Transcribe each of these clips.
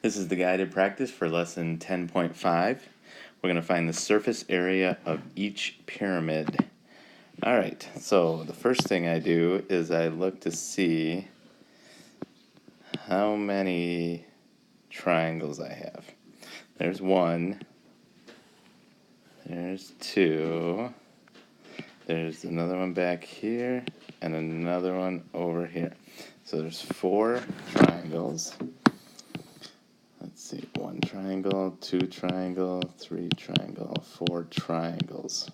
This is the guided practice for lesson 10.5. We're going to find the surface area of each pyramid. Alright, so the first thing I do is I look to see how many triangles I have. There's one, there's two, there's another one back here, and another one over here. So there's 4 triangles. Let's see, 1 triangle, 2 triangle, 3 triangle, 4 triangles.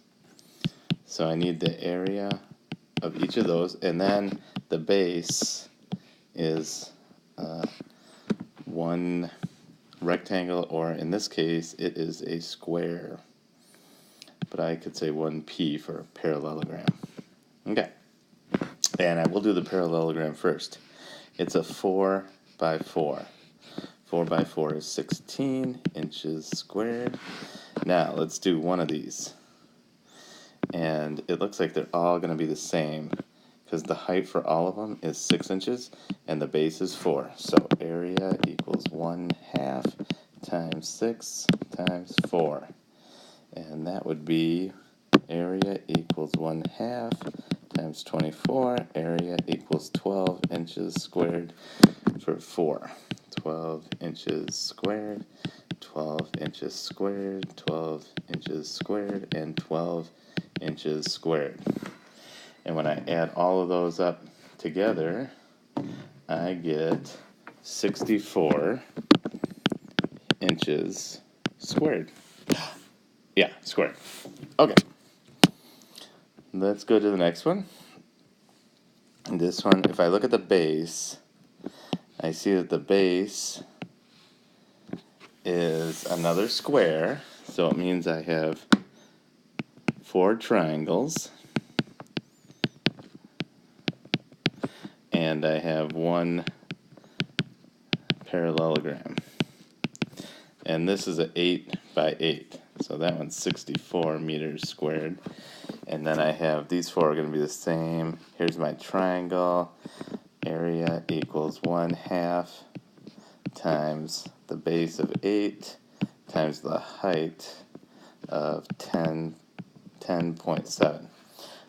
So I need the area of each of those, and then the base is 1 rectangle, or in this case it is a square, but I could say 1p for parallelogram. Okay, and I will do the parallelogram first. It's a 4 by 4. 4 by 4 is 16 inches squared. Now let's do one of these, and it looks like they're all going to be the same because the height for all of them is 6 inches and the base is 4. So area equals 1/2 times 6 times 4, and that would be area equals 1/2 times 24. Area equals 12 inches squared for 4. 12 inches squared, 12 inches squared, 12 inches squared, and 12 inches squared. And when I add all of those up together, I get 64 inches squared. Yeah, squared. Okay. Let's go to the next one. This one, if I look at the base, I see that the base is another square, so it means I have 4 triangles, and I have 1 parallelogram. And this is an 8 by 8, so that one's 64 meters squared. And then I have these 4 are going to be the same. Here's my triangle. Area equals 1/2 times the base of 8 times the height of 10.7.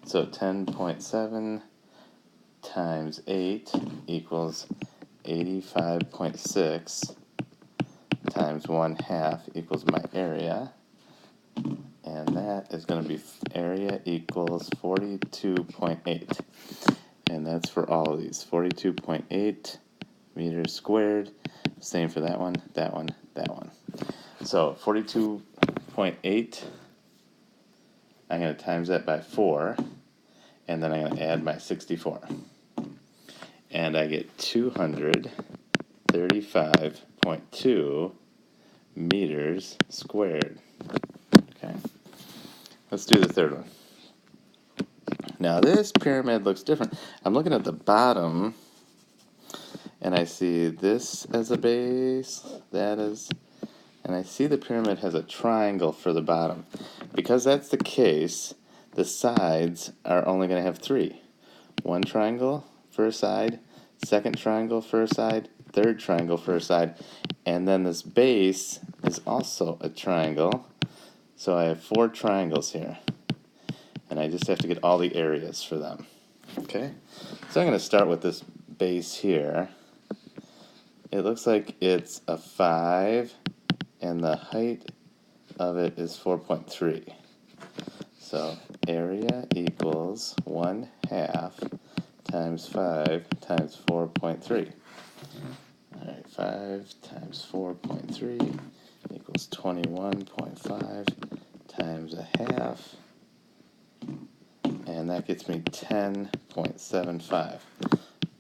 So 10.7 times 8 equals 85.6 times 1/2 equals my area. And that is going to be area equals 42.8. And that's for all of these. 42.8 meters squared. Same for that one, that one, that one. So 42.8, I'm going to times that by 4, and then I'm going to add my 64. And I get 235.2 meters squared. Okay, let's do the third one. Now this pyramid looks different. I'm looking at the bottom, and I see this as a base, that is, and I see the pyramid has a triangle for the bottom. Because that's the case, the sides are only going to have 3. 1 triangle for a side, 2nd triangle for a side, 3rd triangle for a side, and then this base is also a triangle. So I have 4 triangles here, and I just have to get all the areas for them. Okay, so I'm going to start with this base here. It looks like it's a 5, and the height of it is 4.3. So area equals 1/2 times 5 times 4.3. Alright, 5 times 4.3 equals 21.5 times 1/2. And that gets me 10.75.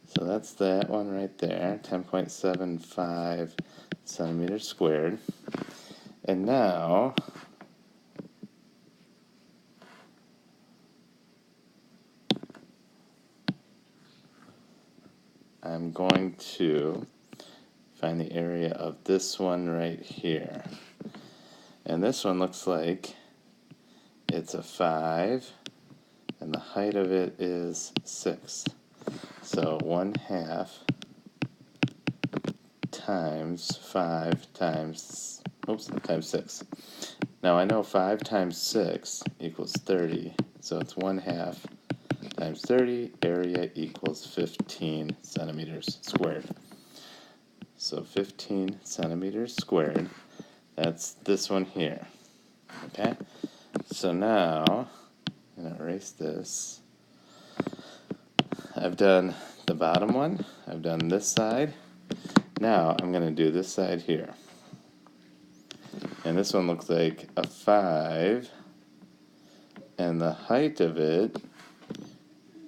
So that's that one right there, 10.75 centimeters squared. And now I'm going to find the area of this one right here. And this one looks like it's a 5, and the height of it is 6. So 1/2 times 5 times, times 6. Now I know 5 times 6 equals 30, so it's 1/2 times 30, area equals 15 centimeters squared. So 15 centimeters squared, that's this one here, okay? So now, I'm going to erase this. I've done the bottom one, I've done this side. Now I'm going to do this side here. And this one looks like a 5, and the height of it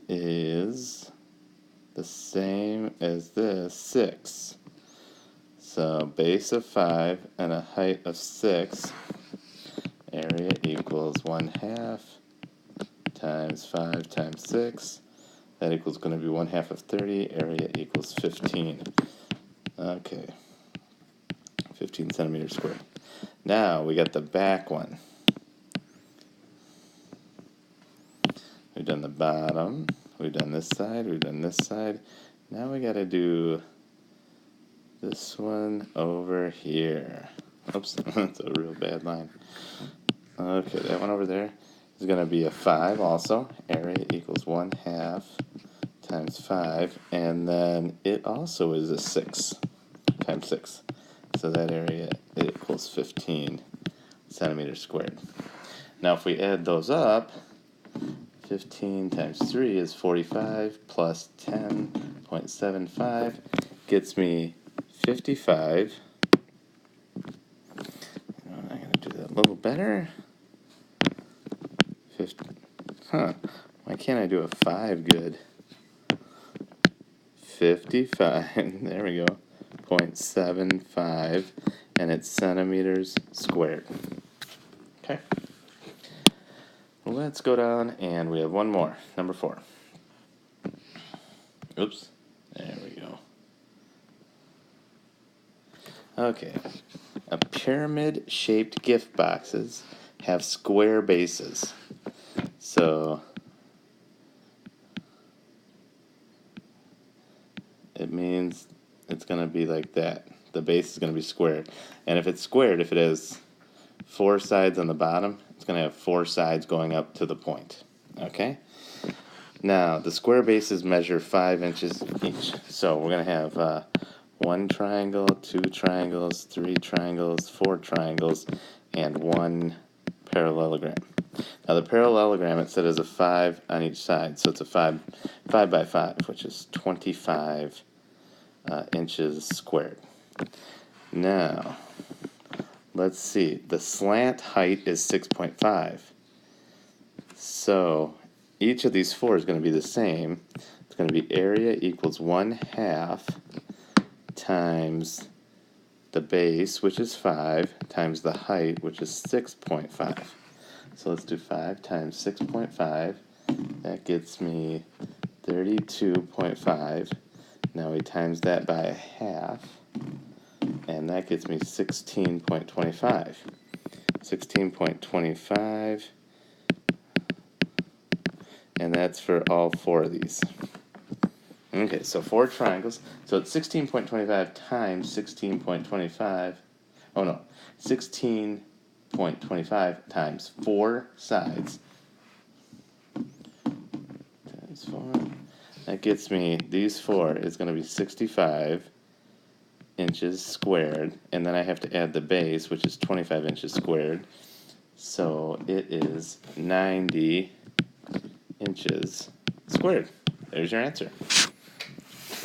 is the same as this, 6. So base of 5 and a height of 6, area equals 1/2 times 5 times 6. That equals going to be 1/2 of 30, area equals 15. Okay, 15 centimeters squared. Now we got the back one. We've done the bottom, we've done this side, we've done this side. Now we got to do this one over here. Oops, that's a real bad line. Okay, that one over there is going to be a 5 also. Area equals 1/2 times 5, and then it also is a 6 times 6. So that area equals 15 centimeters squared. Now if we add those up, 15 times 3 is 45 plus 10.75 gets me 55. I'm going to do that a little better. Why can't I do a 5 good? 55, there we go, 0.75, and it's centimeters squared. Okay. Let's go down, and we have one more, number 4. Oops, there we go. Okay, a pyramid-shaped gift boxes have square bases. So it means it's going to be like that. The base is going to be squared. And if it's squared, if it has 4 sides on the bottom, it's going to have 4 sides going up to the point. Okay? Now, the square bases measure 5 inches each. So we're going to have 1 triangle, 2 triangles, 3 triangles, 4 triangles, and 1 parallelogram. Now the parallelogram, it said, is a 5 on each side, so it's a 5 by 5, which is 25 inches squared. Now, let's see. The slant height is 6.5. So each of these 4 is going to be the same. It's going to be area equals 1/2 times the base, which is 5, times the height, which is 6.5. So let's do 5 times 6.5. That gets me 32.5. Now we times that by 1/2, and that gets me 16.25. 16.25, and that's for all 4 of these. Okay, so 4 triangles. So it's 16.25 times 16.25. Oh no, 16.25 times 4 sides. Times 4. That gets me, these 4 is going to be 65 inches squared. And then I have to add the base, which is 25 inches squared. So it is 90 inches squared. There's your answer.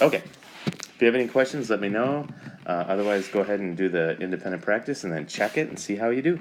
Okay. If you have any questions, let me know. Otherwise, go ahead and do the independent practice and then check it and see how you do.